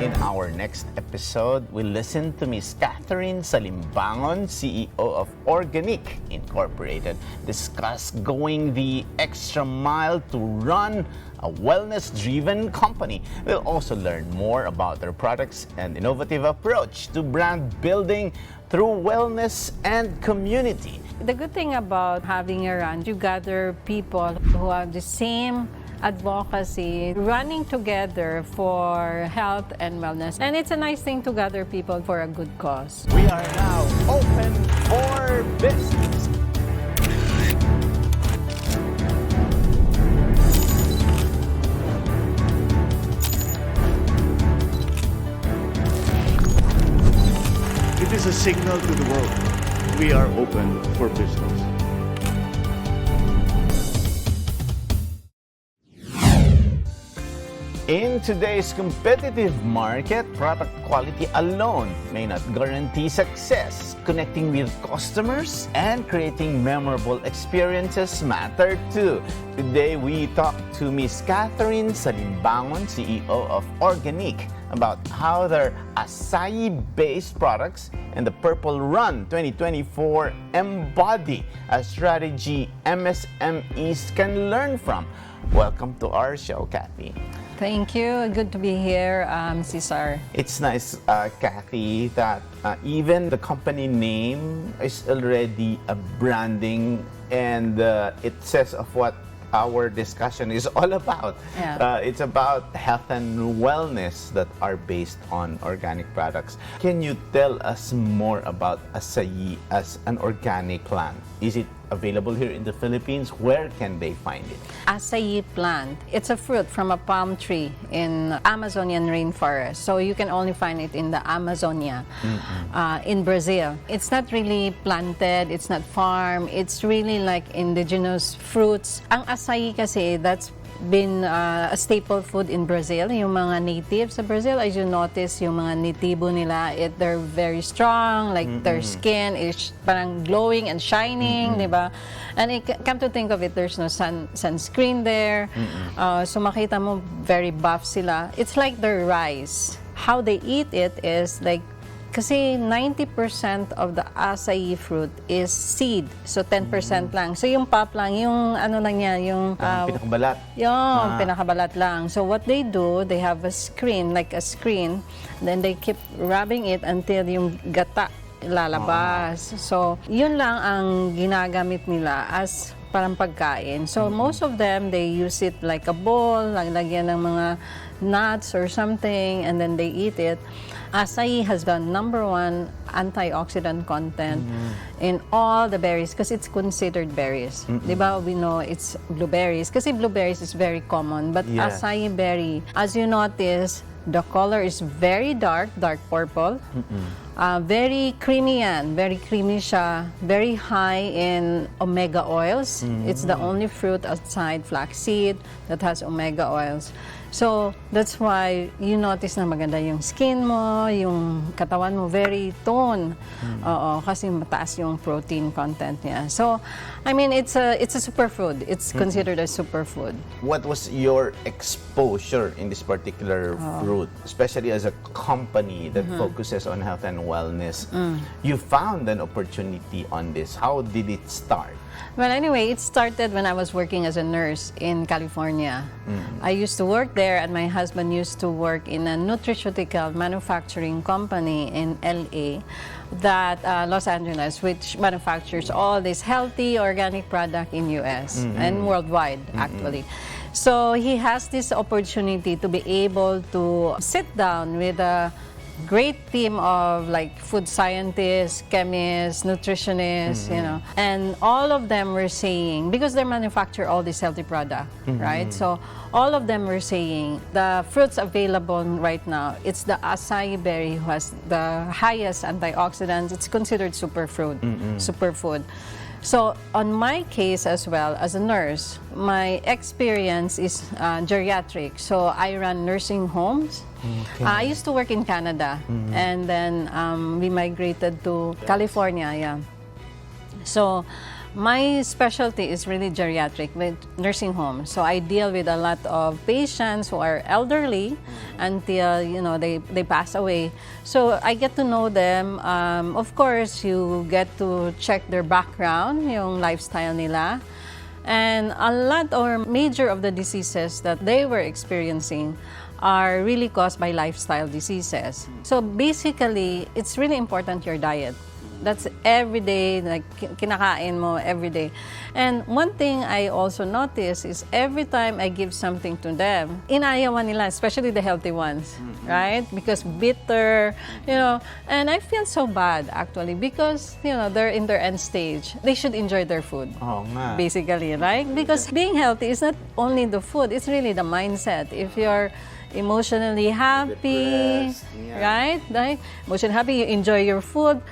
In our next episode, we listen to Miss Catherine Salimbangon, CEO of Organique Incorporated, discuss going the extra mile to run a wellness-driven company. We'll also learn more about their products and innovative approach to brand building through wellness and community. The good thing about having a run, you gather people who have the same advocacy, running together for health and wellness. And it's a nice thing to gather people for a good cause. We are now open for business. It is a signal to the world. We are open for business. In today's competitive market, product quality alone may not guarantee success. Connecting with customers and creating memorable experiences matter too. Today, we talk to Miss Catherine Salimbangon, CEO of Organique, about how their acai-based products and the Purple Run 2024 embody a strategy MSMEs can learn from. Welcome to our show, Kathy. Thank you. Good to be here, Cesar. It's nice, Kathy, that even the company name is already a branding, and it says of what our discussion is all about. Yeah. It's about health and wellness that are based on organic products. Can you tell us more about acai as an organic plant? Is it available here in the Philippines? Where can they find it? Acai plant. It's a fruit from a palm tree in Amazonian rainforest. So you can only find it in the Amazonia, in Brazil. It's not really planted, it's not farmed, it's really like indigenous fruits. Ang acai kasi, that's been a staple food in Brazil. Yung mga natives sa Brazil, as you notice, yung mga natibo nila, they're very strong, like their skin is parang glowing and shining, di ba? And come to think of it, there's no sunscreen there. So makita mo, very buff sila. It's like their rice. How they eat it is like, kasi 90% of the acai fruit is seed. So 10% lang. So yung pop lang, yung ano lang niya, yung pinakabalat. Yung pinakabalat lang. So what they do, they have a screen, like a screen. Then they keep rubbing it until yung gata lalabas. So yun lang ang ginagamit nila as parang pagkain. So most of them, they use it like a bowl, lagyan ng mga nuts or something, and then they eat it. Acai has the #1 antioxidant content in all the berries because it's considered berries. Diba? We know it's blueberries kasi blueberries is very common. But acai berry, as you notice, the color is very dark purple. Very creamy yan. Very creamy siya. Very high in omega oils. It's the only fruit outside flaxseed that has omega oils. So, that's why you notice na maganda yung skin mo, yung katawan mo, very tone. Oo, kasi mataas yung protein content niya. So, I mean, it's a superfood. It's considered a superfood. What was your exposure in this particular fruit, especially as a company that focuses on health and wellness? You found an opportunity on this. How did it start? Well, anyway, it started when I was working as a nurse in California. I used to work there, and my husband used to work in a nutraceutical manufacturing company in LA, that Los Angeles, which manufactures all this healthy organic product in US and worldwide, actually. So he has this opportunity to be able to sit down with a great team of like food scientists, chemists, nutritionists, you know, and all of them were saying, because they manufacture all this healthy product, right? So all of them were saying the fruits available right now, it's the acai berry who has the highest antioxidants. It's considered superfood. So on my case as well, as a nurse, my experience is geriatric. So I run nursing homes. Okay. I used to work in Canada, and then we migrated to California. Yeah. So My specialty is really geriatric with nursing homes. So I deal with a lot of patients who are elderly until, they pass away. So I get to know them. Of course, you get to check their background, yung lifestyle nila. And a lot or major of the diseases that they were experiencing are really caused by lifestyle diseases. So basically, it's really important your diet. That's every day, like kinakain mo every day. And one thing I also notice is every time I give something to them, inayawan nila, especially the healthy ones, right? Because bitter, and I feel so bad actually because, they're in their end stage. They should enjoy their food, basically, right? Because being healthy is not only the food, it's really the mindset. If you're emotionally happy, right? Like, emotionally happy, you enjoy your food,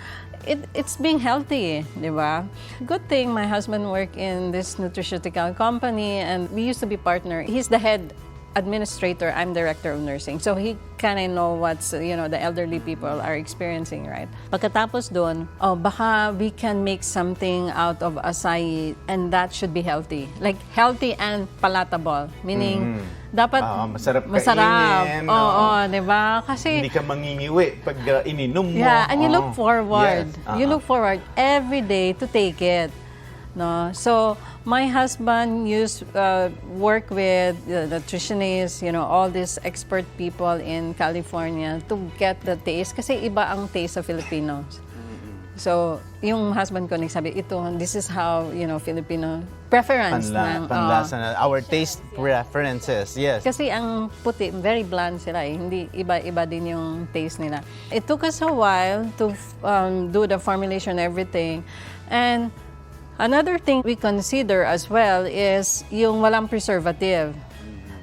it's being healthy, di ba? Good thing my husband worked in this nutraceutical company and we used to be partner. He's the head administrator, I'm director of nursing. So he kind of know what's, the elderly people are experiencing, right? Pagkatapos doon, baka we can make something out of acai and that should be healthy. Like healthy and palatable, meaning dapat masarap kainin. Oo, di ba? Kasi hindi ka mangingiwi pag ininom mo. Yeah, and you look forward. Yes. You look forward every day to take it. No, so my husband used work with nutritionists, all these expert people in California to get the taste kasi iba ang taste of Filipinos. So, yung husband ko nagsabi, this is how, Filipino preference Panlasa na. Our taste preferences, yes. Kasi ang puti, very bland sila eh. Hindi iba-iba din yung taste nila. It took us a while to do the formulation and everything. And another thing we consider as well is yung walang preservative.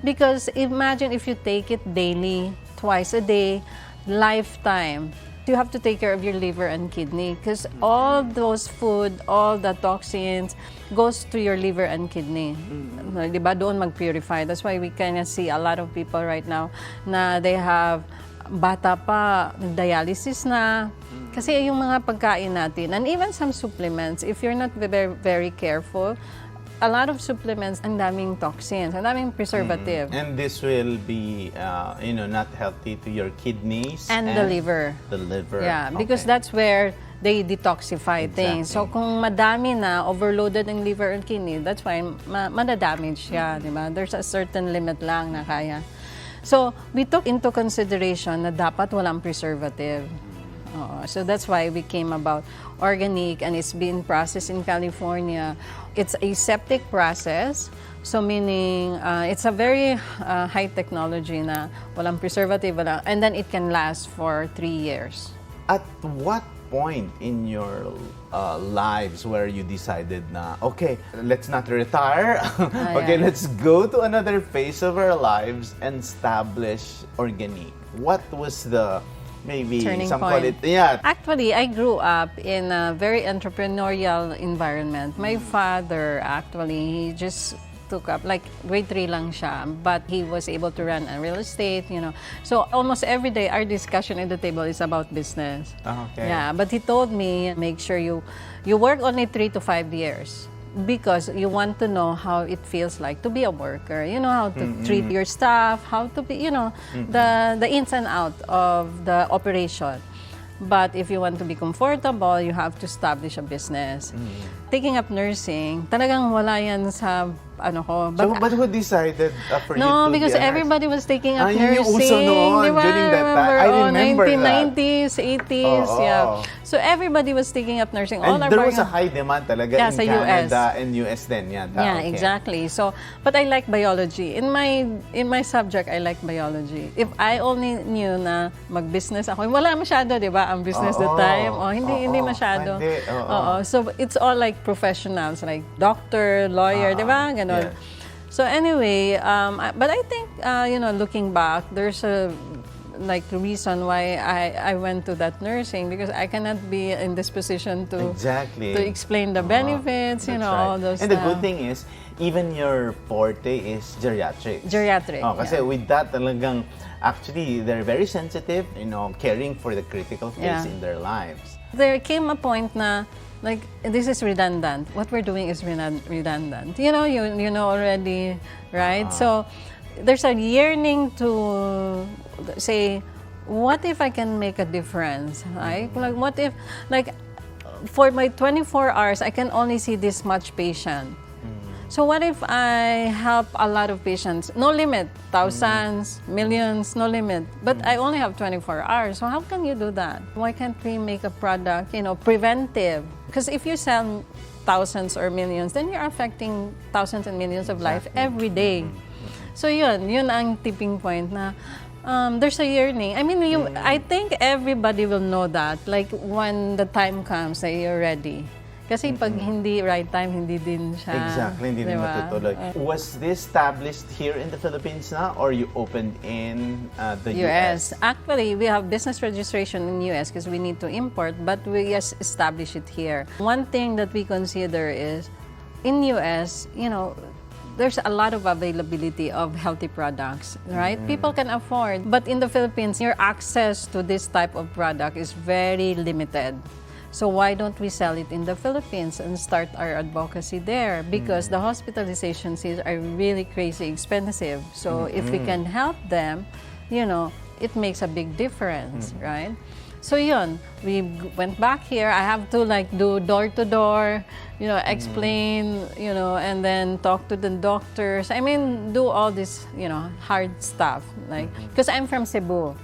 Because imagine if you take it daily, twice a day, lifetime. You have to take care of your liver and kidney because all those food, all the toxins goes to your liver and kidney. Diba? Doon mag-purify. That's why we kind of see a lot of people right now na they have bata pa, dialysis na. Kasi yung mga pagkain natin, and even some supplements, if you're not very, very careful, a lot of supplements, ang daming toxins, ang daming preservative. And this will be, not healthy to your kidneys. And the liver. The liver. Yeah, because that's where they detoxify things. So kung madami na, overloaded ang liver and kidney, that's why madadamage siya, di ba? There's a certain limit lang na kaya. So we took into consideration na dapat walang preservative. So that's why we came about Organique, and it's been processed in California. It's a aseptic process, so meaning it's a very high technology na walang preservative, and then it can last for 3 years. At what point in your lives where you decided na, okay, let's not retire, let's go to another phase of our lives and establish Organique? What was the maybe turning some point. call it, yeah. Actually, I grew up in a very entrepreneurial environment. My father, actually, he just took up, like grade 3 lang siya, but he was able to run a real estate, So almost every day, our discussion at the table is about business. Okay. Yeah, but he told me, make sure you work only 3 to 5 years. Because you want to know how it feels like to be a worker, how to treat your staff, how to be, the ins and out of the operation. But if you want to be comfortable, you have to establish a business. Taking up nursing, talagang wala yan sa ko. But who decided for you to No, because be a nurse? everybody was taking up nursing. Yun yung uso noon, Diba? during that time. I remember 1990s, 80s, yeah. So everybody was taking up nursing. All And our there was a high demand talaga in sa Canada and US then. Yeah, Yeah, exactly. So, but I like biology. In my subject, I like biology. If I only knew na mag-business ako, wala masyado, di ba, ang business that time. Hindi masyado. So, it's all like professionals, like doctor, lawyer, di ba? Ganon. Yeah. So anyway, but I think, looking back, there's a reason why I went to that nursing, because I cannot be in this position to explain the benefits, all those stuff. And the good thing is, even your forte is geriatrics. Geriatric. Kasi with that talagang, actually, they're very sensitive, caring for the critical phase in their lives. There came a point na like this is redundant. What we're doing is redundant. You know already, right? So there's a yearning to say, what if I can make a difference? Right? Like what if, like for my 24 hours, I can only see this much patient. So what if I help a lot of patients? No limit, thousands, millions, no limit. But I only have 24 hours. So how can you do that? Why can't we make a product, preventive? Because if you sell thousands or millions, then you're affecting thousands and millions of lives every day. So yun ang tipping point na there's a yearning. I mean, I think everybody will know that. Like when the time comes that you're ready. Kasi pag hindi right time, hindi din siya. Exactly, hindi din matutuloy. Was this established here in the Philippines na or you opened in the US? Actually, we have business registration in US because we need to import, but we just establish it here. One thing that we consider is, in US, there's a lot of availability of healthy products, right? People can afford. But in the Philippines, your access to this type of product is very limited. So why don't we sell it in the Philippines and start our advocacy there? Because the hospitalization fees are really crazy expensive. So if we can help them, it makes a big difference, right? So we went back here. I have to do door to door, explain, and then talk to the doctors. I mean, do all this, hard stuff, because I'm from Cebu.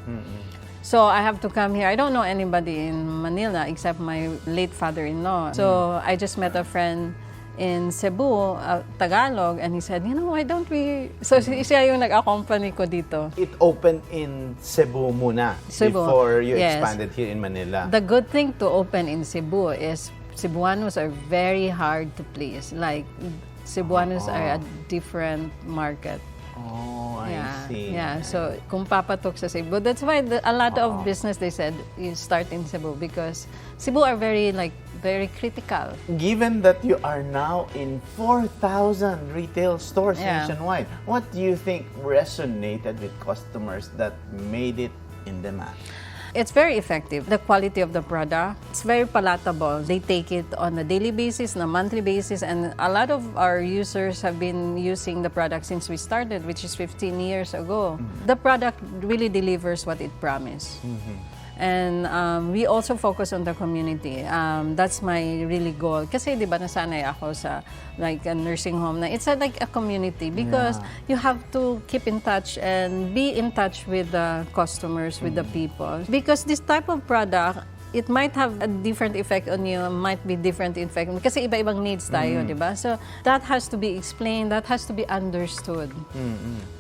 So I have to come here. I don't know anybody in Manila except my late father-in-law. So I just met a friend in Cebu, Tagalog, and he said, why don't we... So siya yung nag-accompany ko dito. It opened in Cebu muna before you expanded here in Manila. The good thing to open in Cebu is Cebuanos are very hard to please. Like, Cebuanos are a different market. Oh, I see. Yeah, so kung papatok sa Cebu, that's why a lot of business, they said, you start in Cebu because Cebu are very critical. Given that you are now in 4,000 retail stores nationwide, what do you think resonated with customers that made it in demand? It's very effective. The quality of the product, it's very palatable. They take it on a daily basis, on a monthly basis, and a lot of our users have been using the product since we started, which is 15 years ago. The product really delivers what it promised. And we also focus on the community. That's my really goal. Kasi di ba nasanay ako sa a nursing home na it's like a community because you have to keep in touch and be in touch with the customers, with the people. Because this type of product, it might have a different effect on you, might be different effect. Kasi iba-ibang needs tayo, di ba? So that has to be explained, that has to be understood,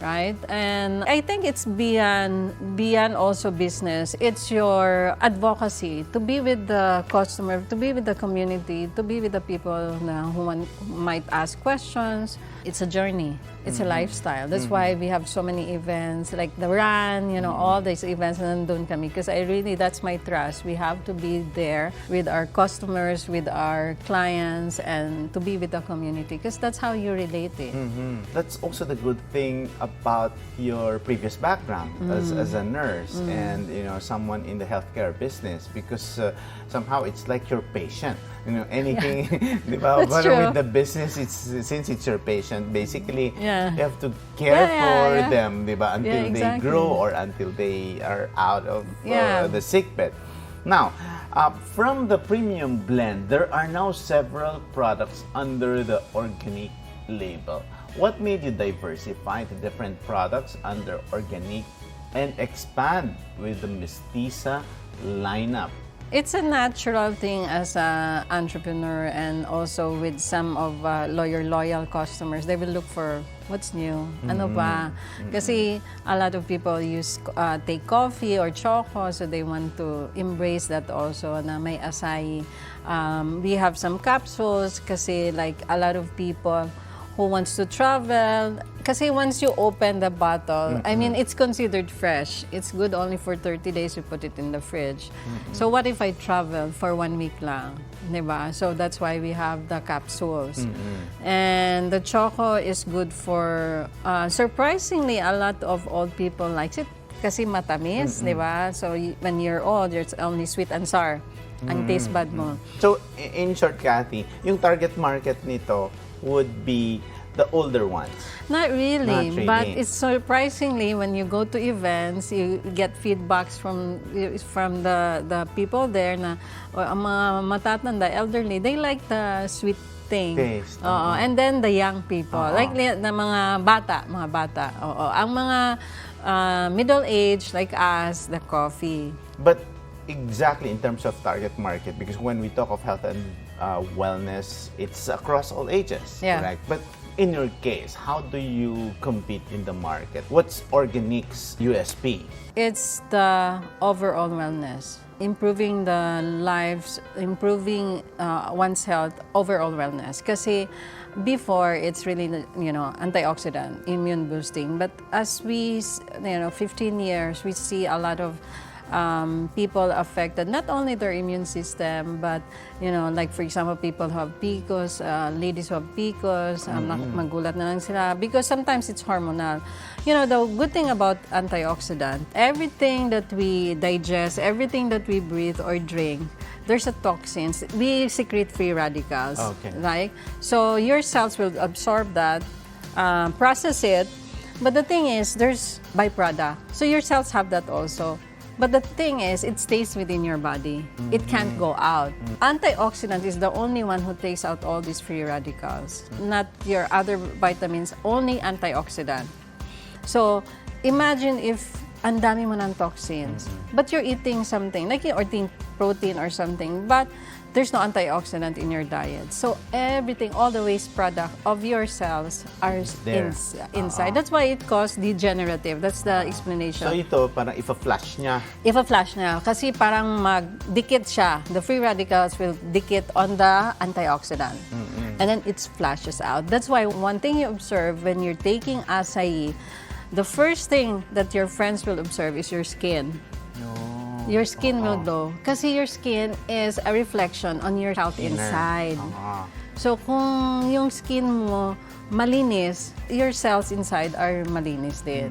right? And I think it's beyond also business. It's your advocacy to be with the customer, to be with the community, to be with the people who might ask questions. It's a journey. It's a lifestyle. That's why we have so many events, like the run, all these events, and nandun kami. Because that's my trust. We have to be there with our customers, with our clients, and to be with the community. Because that's how you relate it. That's also the good thing about your previous background as a nurse and someone in the healthcare business. Because somehow it's like your patient. Anything, That's true. With the business, since it's your patient, basically, you have to care for them, diba? Until they grow or until they are out of the sickbed. Now, from the premium blend, there are now several products under the Organique label. What made you diversify the different products under Organique and expand with the Mestiza lineup? It's a natural thing as an entrepreneur and also with some of loyal customers. They will look for what's new, ano ba? Kasi a lot of people take coffee or choco, so they want to embrace that also na may acai. We have some capsules kasi a lot of people who wants to travel. Kasi once you open the bottle, I mean, it's considered fresh. It's good only for 30 days. You put it in the fridge. So what if I travel for 1 week lang? Diba? So that's why we have the capsules. And the choco is good for, surprisingly, a lot of old people likes it. kasi matamis, di ba? So when you're old, it's only sweet and sour ang taste bud mo. So, in short, Kathy, yung target market nito would be the older ones. Not really, Not really. but it's surprisingly when you go to events, you get feedbacks from the people there na ang mga matatanda, elderly, they like the sweet thing. Taste. Oo. And then the young people, like na mga bata. Oo. Ang mga middle age like us, the coffee. But exactly in terms of target market, because when we talk of health and wellness, it's across all ages, Yeah. correct? But in your case, how do you compete in the market? What's Organique's USP? It's the overall wellness, improving the lives, improving one's health, overall wellness. Kasi before, it's really, antioxidant, immune boosting. But as we, 15 years, we see a lot of people affected, not only their immune system, but, like for example, people who have PCOS, ladies who have PCOS, magulat na lang sila, because sometimes it's hormonal. The good thing about antioxidant, everything that we digest, everything that we breathe or drink, there's a toxins. We secrete free radicals, right? So your cells will absorb that, process it, but the thing is, there's byproduct. So your cells have that also. But the thing is, it stays within your body. It can't go out. Antioxidant is the only one who takes out all these free radicals, not your other vitamins, only antioxidant. So, imagine if ang dami mo ng toxins, but you're eating something, like you're eating protein or something, but there's no antioxidant in your diet. So everything, all the waste product of your cells are inside. That's why it causes degenerative. That's the explanation. So ito, parang ifa-flash niya. Ifa-flash niya. Kasi parang magdikit siya. The free radicals will dikit on the antioxidant. And then it flashes out. That's why one thing you observe when you're taking acai, the first thing that your friends will observe is your skin. Your skin will glow. Kasi your skin is a reflection on your health inside. So kung yung skin mo malinis, your cells inside are malinis din.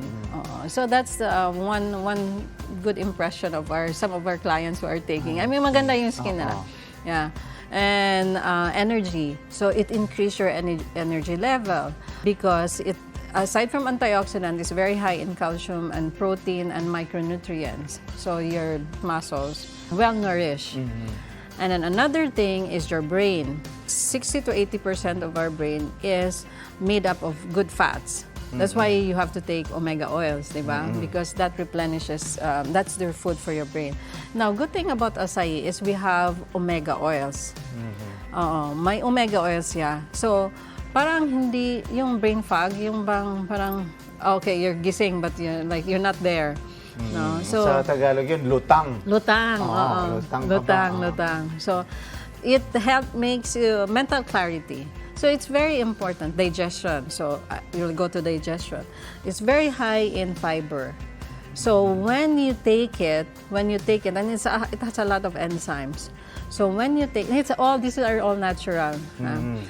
So that's one good impression of some of our clients who are taking. I mean, maganda yung skin nila. Yeah. And energy. So it increases your energy level because it, aside from antioxidant, it's very high in calcium and protein and micronutrients. So your muscles well nourished. And then another thing is your brain. 60 to 80% of our brain is made up of good fats. That's why you have to take omega oils, di ba? Because that replenishes, that's their food for your brain. Now, good thing about acai is we have omega oils. May omega oils siya. So, parang hindi yung brain fog, yung bang parang okay, you're gising but you're not there. No. So sa Tagalog yun, lutang. Lutang. Lutang. So it makes you mental clarity. So it's very important, digestion. So you'll go to digestion. It's very high in fiber. So when you take it, and it has a lot of enzymes. So when you take, these are all natural.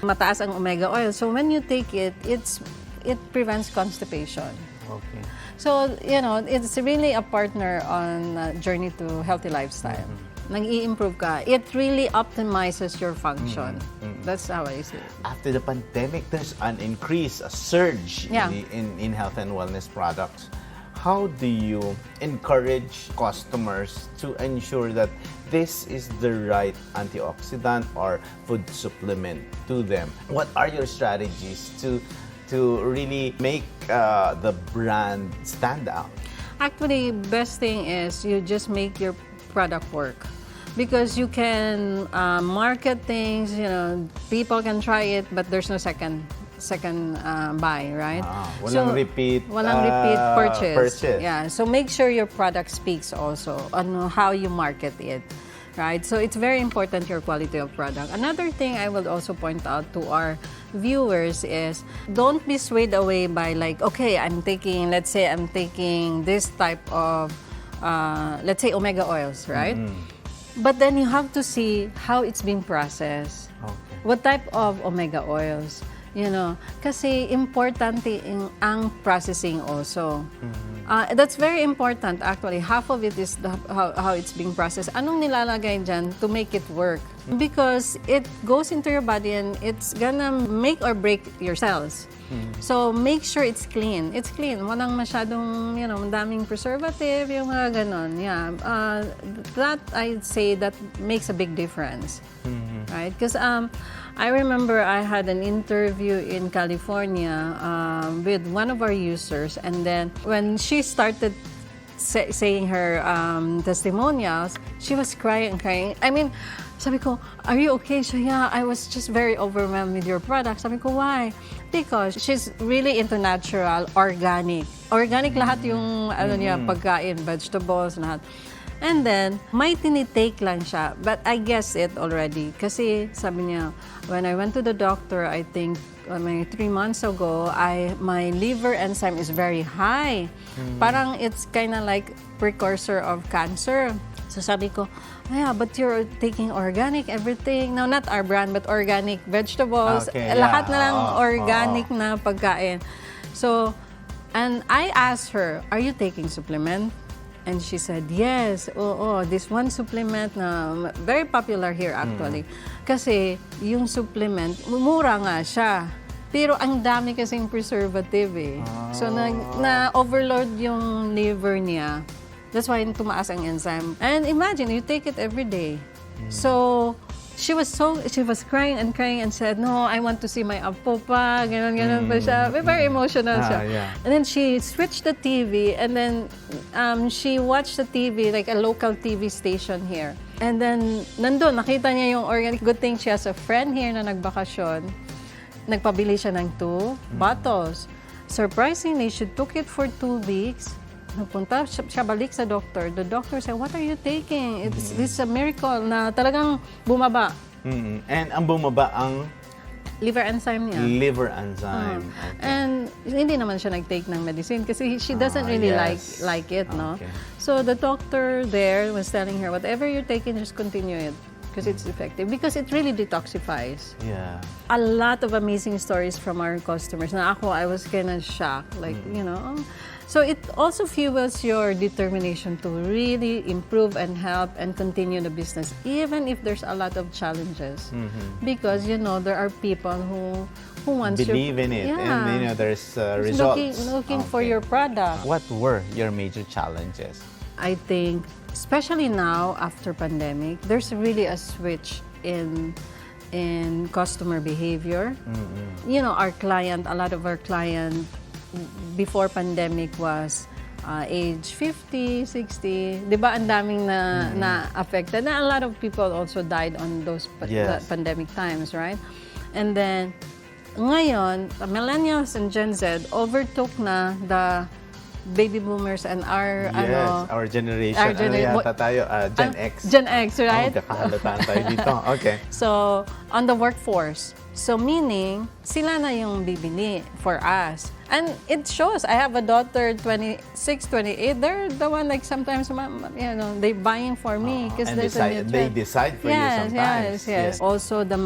Mataas ang omega oil. So when you take it, it prevents constipation. Okay. So, it's really a partner on a journey to healthy lifestyle. Nag-i-improve ka. It really optimizes your function. That's how I see it. After the pandemic, there's an increase, a surge Yeah. in health and wellness products. How do you encourage customers to ensure that this is the right antioxidant or food supplement to them? What are your strategies to really make the brand stand out? Actually, best thing is you just make your product work. Because you can market things, people can try it, but there's no second buy, right? Walang repeat purchase. Yeah, so make sure your product speaks also on how you market it, right? So it's very important your quality of product. Another thing I will also point out to our viewers is don't be swayed away by okay, let's say I'm taking this type of, let's say omega oils, right? But then you have to see how it's being processed. Okay. What type of omega oils? Kasi importante ang processing also. That's very important actually. Half of it is how it's being processed. Anong nilalagay dyan to make it work? Because it goes into your body and it's gonna make or break your cells. So make sure it's clean. It's clean. Walang masyadong, daming preservative, yung mga ganon. Yeah. That I'd say that makes a big difference. Right? Because I remember I had an interview in California with one of our users, and then when she started saying her testimonials, she was crying. I mean, sabi ko, are you okay? So yeah, I was just very overwhelmed with your product. Sabi ko, why? Because she's really into natural, organic. Organic lahat yung niya, pagkain, vegetables, lahat. And then, may tinitake lang siya. But I guess it already. Kasi sabi niya, when I went to the doctor, I think 3 months ago, my liver enzyme is very high. Parang it's kind of like precursor of cancer. So sabi ko, yeah, but you're taking organic everything. No, not our brand, but organic vegetables. Okay, lahat na lang organic na pagkain. So, and I asked her, are you taking supplement? And she said, yes. This one supplement na very popular here actually. Kasi yung supplement, mura nga siya. Pero ang dami kasing preservative eh. So na-overload yung liver niya. That's why tumaas ang enzyme. And imagine, you take it every day. So, she was crying and said, no, I want to see my apo pa, ganon pa siya. Very emotional siya. Yeah. And then she switched the TV, and then she watched the TV, like a local TV station here. And then, nandun, nakita niya yung organic. Good thing she has a friend here na nagbakasyon. Nagpabili siya ng 2 bottles. Surprisingly, she took it for 2 weeks. Nagpunta siya balik sa doctor. The doctor said, what are you taking? This is a miracle na talagang bumaba. And ang bumaba ang Liver enzyme niya. liver enzyme. Okay. And hindi naman siya nag-take ng medicine kasi she doesn't really yes. like it, no? Okay. So the doctor there was telling her, whatever you're taking, just continue it because it's effective. Because it really detoxifies. Yeah. A lot of amazing stories from our customers. Na ako, I was kind of shocked. Like, So it also fuels your determination to really improve and help and continue the business, even if there's a lot of challenges. Because, there are people who wants Believe in it. And there's results. Looking for your product. What were your major challenges? I think, especially now after pandemic, there's really a switch in customer behavior. A lot of our client before pandemic was age 50, 60. Di ba ang daming na affected? Na a lot of people also died on those pandemic times, right? And then, ngayon, millennials and Gen Z overtook na the baby boomers and our our generation. Gen X. Gen X, right? Kakahalataan tayo dito. Okay. So, on the workforce. So, meaning, sila na yung bibili for us. And it shows. I have a daughter, 26, 28. They're the one, like, sometimes, they're buying for me. And they decide for you sometimes. Yes. Also, the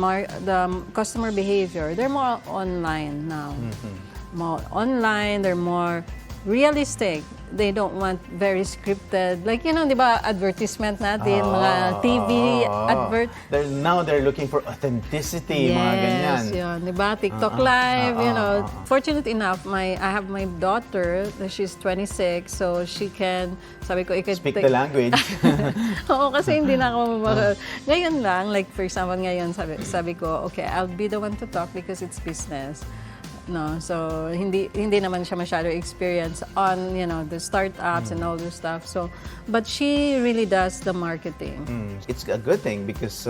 customer behavior, they're more online now. More online, they're more realistic. They don't want very scripted. Like, di ba, advertisement natin, mga TV advert. They're looking for authenticity, mga ganyan. Yes, yun. Di ba? TikTok Live, Fortunate enough, I have my daughter, she's 26, so she can, sabi ko, speak the language. Oo, kasi hindi na ako ngayon lang, like, for example, ngayon, sabi ko, okay, I'll be the one to talk because it's business. No, so hindi naman siya masyado experience on the startups and all this stuff. So, but she really does the marketing. It's a good thing because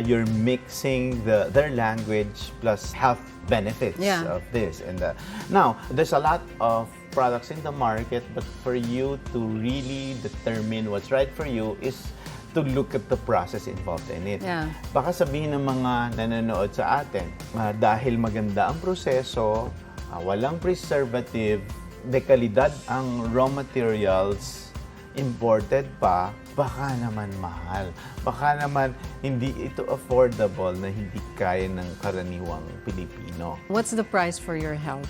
you're mixing their language plus health benefits of this. And now there's a lot of products in the market, but for you to really determine what's right for you is to look at the process involved in it. Yeah. Baka sabihin ng mga nanonood sa atin, dahil maganda ang proseso, walang preservative, dekalidad ang raw materials, imported pa, baka naman mahal. Baka naman hindi ito affordable na hindi kaya ng karaniwang Pilipino. What's the price for your health?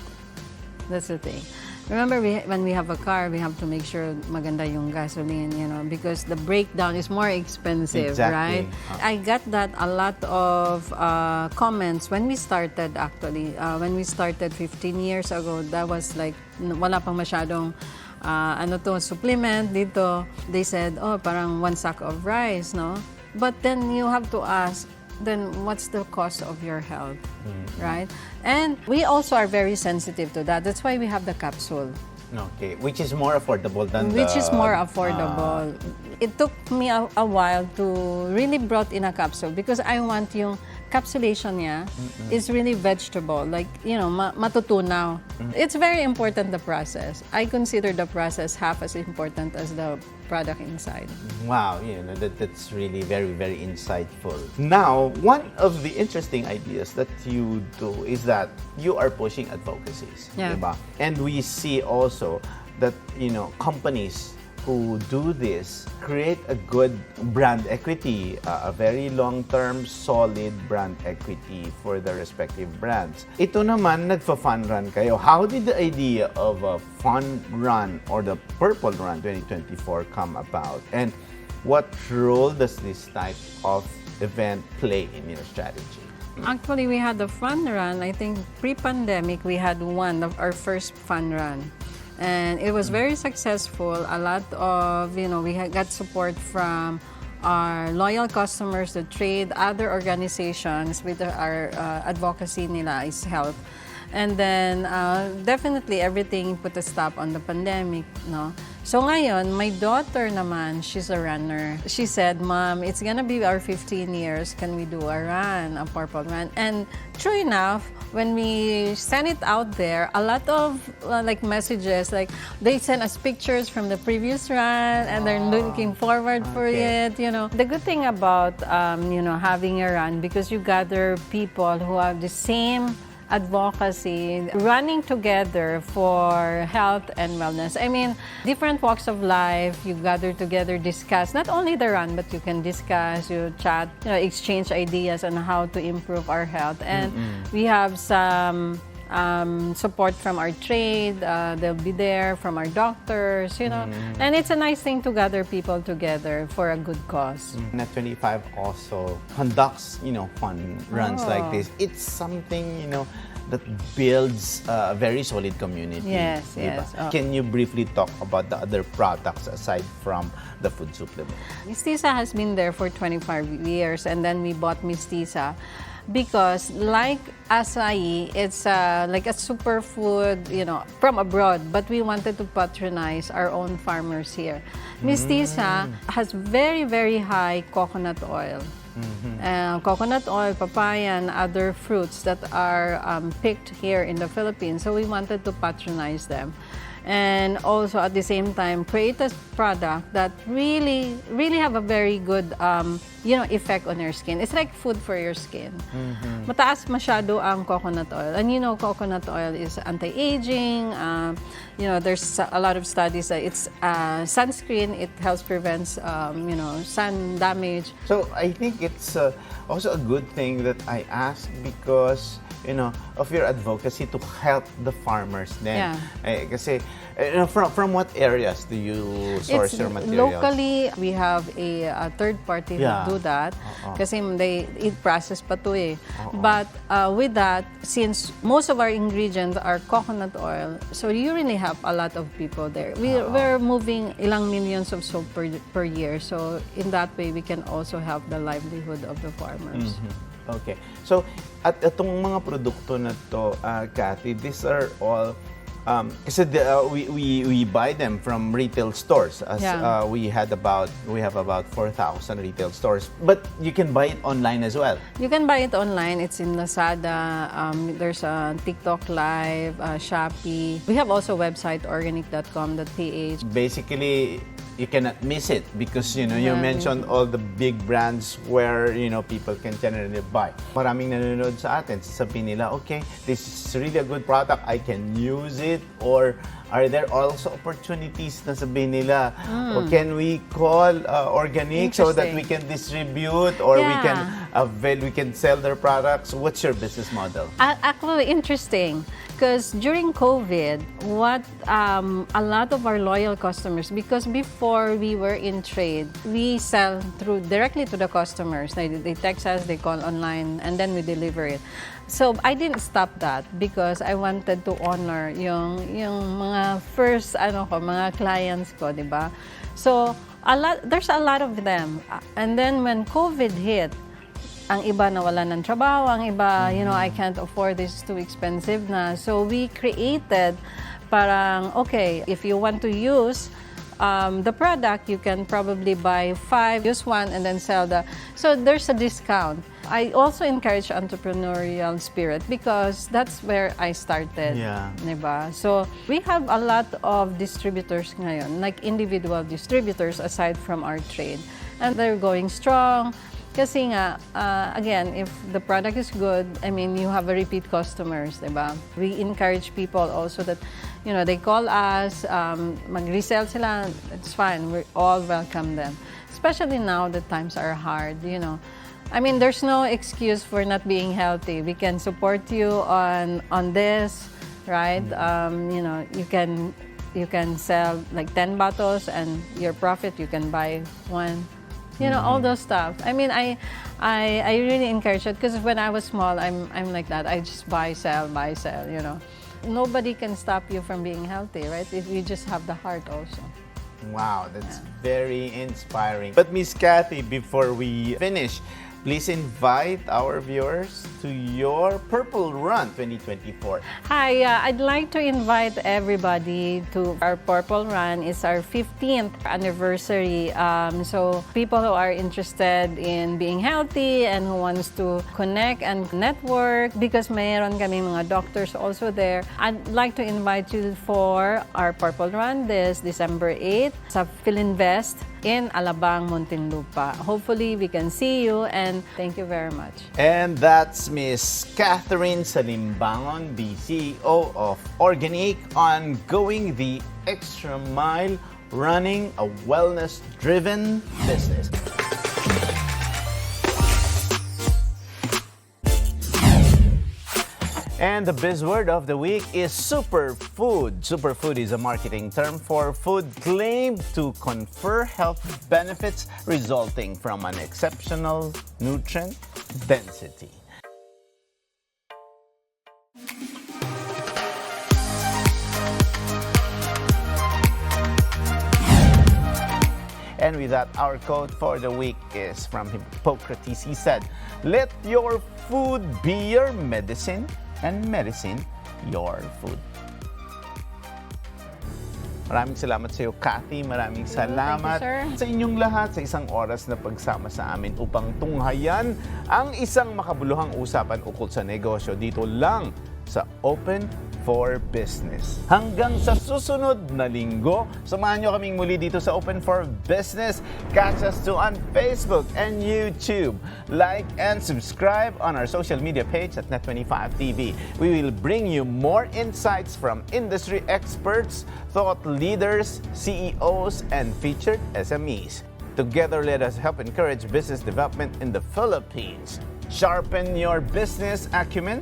That's the thing. Remember, when we have a car, we have to make sure maganda yung gasoline, because the breakdown is more expensive, Exactly. right? I got that a lot of comments when we started, actually. When we started 15 years ago, that was like, wala pang masyadong supplement dito. They said, oh, parang 1 sack of rice, no? But then you have to ask, then what's the cost of your health, right? And we also are very sensitive to that. That's why we have the capsule. Okay, which is more affordable than Which is more affordable. It took me a while to really brought in a capsule because I want yung capsulation niya is really vegetable, like, matutunaw. It's very important, the process. I consider the process half as important as the product inside. Wow, that's really very, very insightful. Now, one of the interesting ideas that you do is that you are pushing advocacies, Yeah. diba? And we see also that, companies who do this create a good brand equity, a very long-term, solid brand equity for the respective brands. Ito naman, nagfa-fun run kayo. How did the idea of a fun run or the Purple Run 2024 come about? And what role does this type of event play in your strategy? Actually, we had a fun run. I think pre-pandemic, we had one of our first fun run. And it was very successful. A lot of, we got support from our loyal customers, the trade, other organizations with our advocacy nila is health. And then, definitely everything put a stop on the pandemic, no? So ngayon, my daughter naman, she's a runner. She said, Mom, it's gonna be our 15 years. Can we do a run, a purple run? And true enough, when we sent it out there, a lot of messages, like they sent us pictures from the previous run and they're looking forward for it, The good thing about, having a run, because you gather people who have the same advocacy, running together for health and wellness. I mean, different walks of life, you gather together, discuss, not only the run, but you can discuss, you chat, exchange ideas on how to improve our health. And we have some support from our trade, they'll be there, from our doctors, And it's a nice thing to gather people together for a good cause. Net 25 also conducts, fun runs like this. It's something, that builds a very solid community. Yes, diba? yes. Can you briefly talk about the other products aside from the food supplement? Mistisa has been there for 25 years, and then we bought Mistisa because, like acai, it's like a superfood, from abroad, but we wanted to patronize our own farmers here. Mistisa has very, very high coconut oil. Coconut oil, papaya, and other fruits that are picked here in the Philippines. So we wanted to patronize them. And also at the same time, create a product that really, really have a very good, effect on your skin. It's like food for your skin. Mataas masyado ang coconut oil. And coconut oil is anti-aging. There's a lot of studies that it's sunscreen. It helps prevent, sun damage. So I think it's also a good thing that I asked because, of your advocacy to help the farmers then. Yeah. Kasi, from what areas do you source your materials? Locally, we have a third party who do that. Kasi they eat processed pa to eh. But with that, since most of our ingredients are coconut oil, so you really have a lot of people there. We're moving ilang millions of soap per year. So in that way, we can also help the livelihood of the farmers. Okay. So, at itong mga produkto na to, Kathy, these are all kasi we buy them from retail stores. As we have about 4,000 retail stores. But you can buy it online as well. You can buy it online. It's in Lazada. There's a TikTok Live, Shopee. We have also a website, organic.com.ph. Basically, you cannot miss it because you mentioned all the big brands where people can generally buy. Maraming nanonood sa atin, sasabihin nila, okay, this is really a good product, I can use it, or are there also opportunities na sabihin nila, or can we call Organique so that we can distribute or we can sell their products? What's your business model? Actually, interesting. Because during COVID, what a lot of our loyal customers, because before we were in trade, we sell directly to the customers. They text us, they call online, and then we deliver it. So I didn't stop that because I wanted to honor yung mga first mga clients ko, di ba? So there's a lot of them. And then when COVID hit, ang iba nawala ng trabaho, ang iba, I can't afford this, too expensive na. So we created parang, okay, if you want to use the product, you can probably buy 5, use 1, and then sell so there's a discount. I also encourage entrepreneurial spirit because that's where I started. Yeah. Diba? So we have a lot of distributors ngayon, like individual distributors aside from our trade. And they're going strong. Kasi nga, again, if the product is good, you have a repeat customers, diba? We encourage people also that, they call us, mag-resell sila, it's fine, we all welcome them. Especially now that times are hard, there's no excuse for not being healthy. We can support you on this, right? You can sell like 10 bottles and your profit, you can buy 1. All those stuff. I really encourage it because when I was small, I'm like that. I just buy, sell. Nobody can stop you from being healthy, right? If you just have the heart also. Wow, that's very inspiring. But Miss Kathy, before we finish, please invite our viewers to your Purple Run 2024. Hi, I'd like to invite everybody to our Purple Run. It's our 15th anniversary. So people who are interested in being healthy and who wants to connect and network, because mayroon kami mga doctors also there. I'd like to invite you for our Purple Run this December 8 sa Philinvest in Alabang, Muntinlupa. Hopefully, we can see you, and thank you very much. And that's Miss Catherine Salimbangon, the CEO of Organique, on going the extra mile, running a wellness-driven business. And the buzzword of the week is superfood. Superfood is a marketing term for food claimed to confer health benefits resulting from an exceptional nutrient density. And with that, our quote for the week is from Hippocrates. He said, "Let your food be your medicine, and medicine your food." Maraming salamat sa iyo, Kathy. Maraming salamat Thank you, sir. sa inyong lahat sa isang oras na pagsama sa amin upang tunghayan ang isang makabuluhang usapan ukol sa negosyo dito lang sa Open for Business. Hanggang sa susunod na linggo, samahan nyo kaming muli dito sa Open for Business. Catch us too on Facebook and YouTube. Like and subscribe on our social media page at Net25TV. We will bring you more insights from industry experts, thought leaders, CEOs, and featured SMEs. Together, let us help encourage business development in the Philippines. Sharpen your business acumen,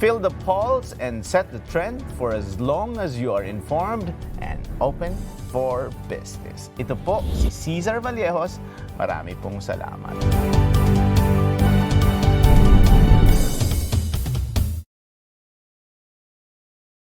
feel the pulse, and set the trend for as long as you are informed and open for business. Ito po si Cesar Vallejos. Marami pong salamat.